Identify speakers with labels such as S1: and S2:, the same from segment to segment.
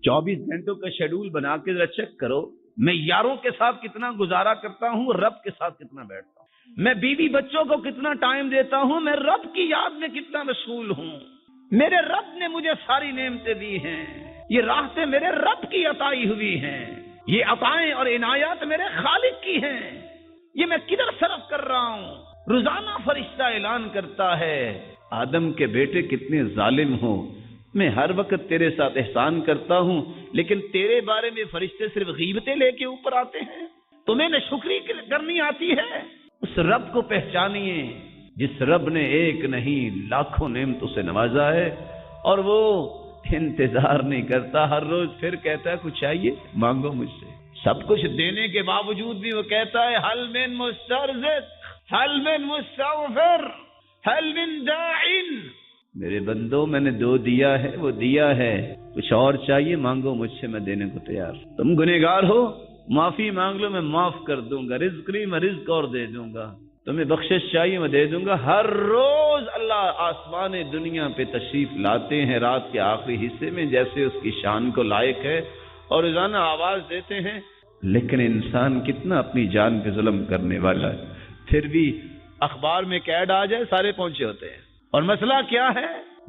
S1: 24 घंटों का शेड्यूल बना के जरा चेक करो, मैं यारों के साथ कितना गुजारा करता हूँ, रब के साथ कितना बैठता हूँ, मैं बीवी बच्चों को कितना टाइम देता हूँ, मैं रब की याद में कितना मशगूल हूँ। मेरे रब ने मुझे सारी नेमतें दी हैं, ये राहतें मेरे रब की अताई हुई हैं, ये अताएं और इनायत मेरे खालिक की हैं, ये मैं किधर सरफ कर रहा हूँ। रोजाना फरिश्ता ऐलान करता है, आदम के बेटे कितने जालिम हो, मैं हर वक्त तेरे साथ एहसान करता हूँ, लेकिन तेरे बारे में फरिश्ते सिर्फ गीबतें लेके ऊपर आते हैं, तुम्हें न शुक्री करनी आती है। उस रब को पहचानिए जिस रब ने एक नहीं लाखों नेमतों से नवाजा है, और वो इंतजार नहीं करता, हर रोज फिर कहता है कुछ चाहिए मांगो मुझसे। सब कुछ देने के बावजूद भी वो कहता है हल मिन मुस्तरज़िक़, हल मिन मुस्तग़फ़िर, हल मिन दाइन। मेरे बंदो मैंने दो दिया है, वो दिया है, कुछ और चाहिए मांगो मुझसे, मैं देने को तैयार। तुम गुनहगार हो, माफी मांग लो, मैं माफ कर दूंगा, रिज़्क़ नहीं मैं रिज़्क़ और दे दूंगा, तुम्हें बख्शिश चाहिए मैं दे दूंगा। हर रोज अल्लाह आसमान दुनिया पे तशरीफ लाते हैं रात के आखिरी हिस्से में, जैसे उसकी शान को लायक है, और रोजाना आवाज देते हैं। लेकिन इंसान कितना अपनी जान पे जुल्म करने वाला है, फिर भी अखबार में एक ऐड आ जाए सारे पहुंचे होते हैं, और मसला क्या है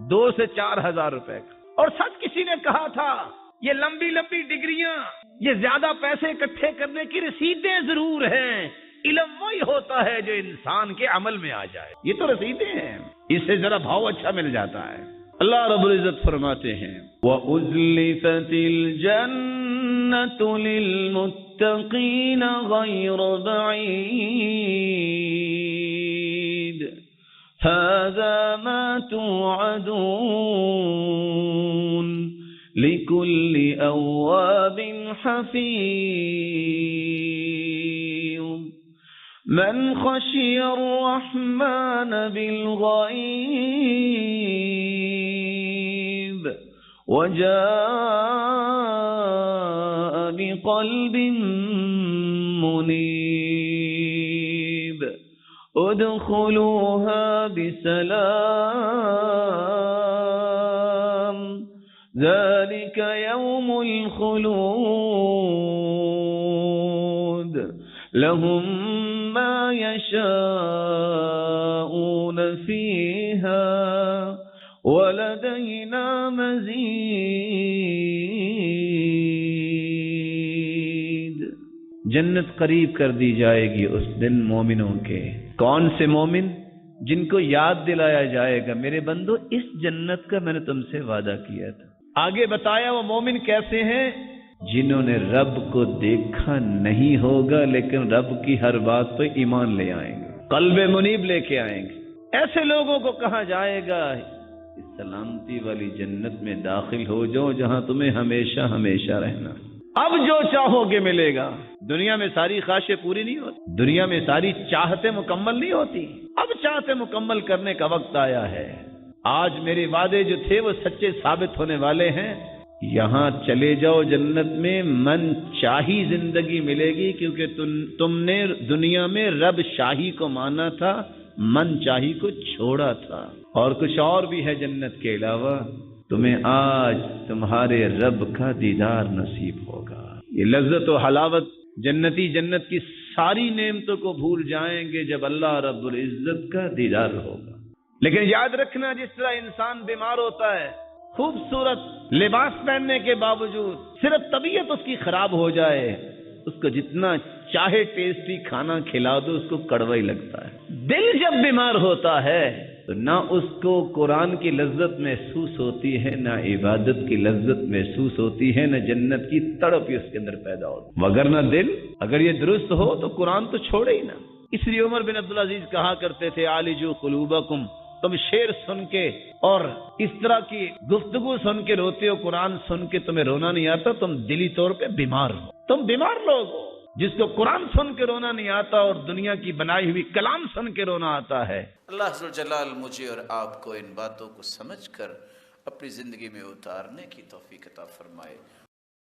S1: 2 से 4 हजार रुपए का। और सच किसी ने कहा था ये लंबी लंबी डिग्रियां, ये ज्यादा पैसे इकट्ठे करने की रसीदें जरूर हैं, इल्म वही होता है जो इंसान के अमल में आ जाए। ये तो रसीदें हैं, इससे जरा भाव अच्छा मिल जाता है। अल्लाह रब्बुल इज्जत फरमाते हैं व उज़्लिफ़तिल जन्नतु लिल मुत्तक़ीन गैर बईद हाज़ा मा तुअदून लिकुल्लि अव्वाबिन हफ़ीज़ मन खशियर रहमान बिलग़ैब वजाअ बिक़ल्बिन मुनीब उदख़ुलूहा बिसलाम ज़ालिक यौमुल ख़ुलूद लहुम मा यशाऊन फ़ीहा वलदैना मज़ीद। जन्नत करीब कर दी जाएगी उस दिन मोमिनों के। कौन से मोमिन? जिनको याद दिलाया जाएगा मेरे बंदो इस जन्नत का मैंने तुमसे वादा किया था। आगे बताया वो मोमिन कैसे हैं, जिन्होंने रब को देखा नहीं होगा लेकिन रब की हर बात पर ईमान ले आएंगे, कल्बे मुनीब लेके आएंगे। ऐसे लोगों को कहा जाएगा इस सलामती वाली जन्नत में दाखिल हो जाओ जहां तुम्हें हमेशा हमेशा रहना। अब जो चाहोगे मिलेगा। दुनिया में सारी ख्वाहिशें पूरी नहीं होती, दुनिया में सारी चाहतें मुकम्मल नहीं होती। अब चाहते मुकम्मल करने का वक्त आया है। आज मेरे वादे जो थे वो सच्चे साबित होने वाले हैं। यहाँ चले जाओ जन्नत में, मन चाही जिंदगी मिलेगी, क्योंकि तुमने दुनिया में रब शाही को माना था, मन चाही को छोड़ा था। और कुछ और भी है जन्नत के अलावा, तुम्हें आज तुम्हारे रब का दीदार नसीब होगा। ये लज्जत और हलावत जन्नती जन्नत की सारी नेमतों को भूल जाएंगे जब अल्लाह रब्बुल इज्जत का दीदार होगा। लेकिन याद रखना, जिस तरह इंसान बीमार होता है, खूबसूरत लिबास पहनने के बावजूद सिर्फ तबीयत उसकी खराब हो जाए, उसको जितना चाहे टेस्टी खाना खिला दो उसको कड़वा ही लगता है। दिल जब बीमार होता है तो ना उसको कुरान की लज्जत महसूस होती है, ना इबादत की लज्जत महसूस होती है, ना जन्नत की तड़प ही उसके अंदर पैदा होती। मगर ना दिल अगर ये दुरुस्त हो तो कुरान तो छोड़े ही ना। इसलिए उमर बिन अब्दुल अजीज कहा करते थे आलिजू कुलूबकुम, तुम शेर सुन के और इस तरह की गुफ्तगू सुन के रोते हो, कुरान सुन के तुम्हें रोना नहीं आता, तुम दिली तौर पे बीमार हो। तुम बीमार लोग हो। जिसको कुरान सुन के रोना नहीं आता और दुनिया की बनाई हुई कलाम सुन के रोना आता है।
S2: अल्लाह अज़्ज़ व जलाल मुझे और आपको इन बातों को समझकर अपनी ज़िंदगी में उतारने की तौफीक अता फरमाए।